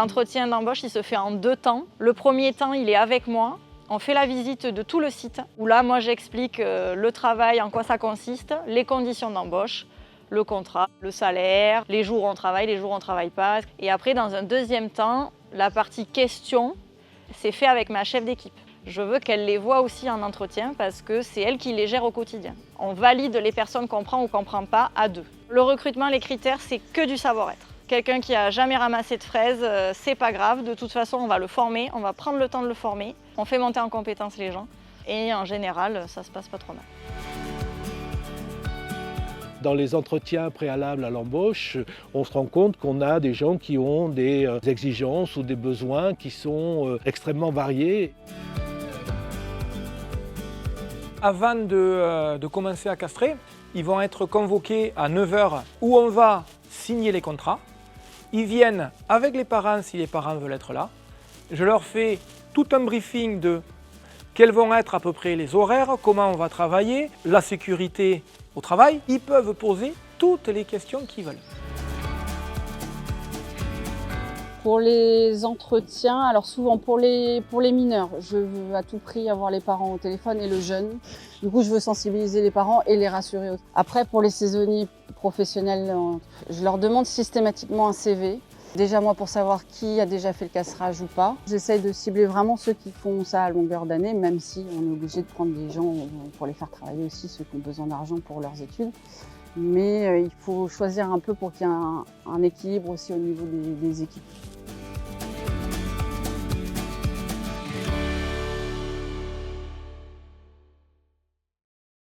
L'entretien d'embauche, il se fait en 2 temps. Le premier temps, il est avec moi. On fait la visite de tout le site, où là, moi, j'explique le travail, en quoi ça consiste, les conditions d'embauche, le contrat, le salaire, les jours où on travaille, les jours où on ne travaille pas. Et après, dans un deuxième temps, la partie questions, c'est fait avec ma chef d'équipe. Je veux qu'elle les voie aussi en entretien parce que c'est elle qui les gère au quotidien. On valide les personnes qu'on prend ou qu'on ne prend pas à 2. Le recrutement, les critères, c'est que du savoir-être. Quelqu'un qui n'a jamais ramassé de fraises, c'est pas grave. De toute façon, on va le former, on va prendre le temps de le former. On fait monter en compétence les gens. Et en général, ça se passe pas trop mal. Dans les entretiens préalables à l'embauche, on se rend compte qu'on a des gens qui ont des exigences ou des besoins qui sont extrêmement variés. Avant de commencer à castrer, ils vont être convoqués à 9 h où on va signer les contrats. Ils viennent avec les parents si les parents veulent être là. Je leur fais tout un briefing de quels vont être à peu près les horaires, comment on va travailler, la sécurité au travail. Ils peuvent poser toutes les questions qu'ils veulent. Pour les entretiens, alors souvent pour les mineurs, je veux à tout prix avoir les parents au téléphone et le jeune. Du coup, je veux sensibiliser les parents et les rassurer. Après, pour les saisonniers professionnels, je leur demande systématiquement un CV. Déjà, moi, pour savoir qui a déjà fait le castrage ou pas. J'essaye de cibler vraiment ceux qui font ça à longueur d'année, même si on est obligé de prendre des gens pour les faire travailler aussi, ceux qui ont besoin d'argent pour leurs études. Mais il faut choisir un peu pour qu'il y ait un équilibre aussi au niveau des équipes.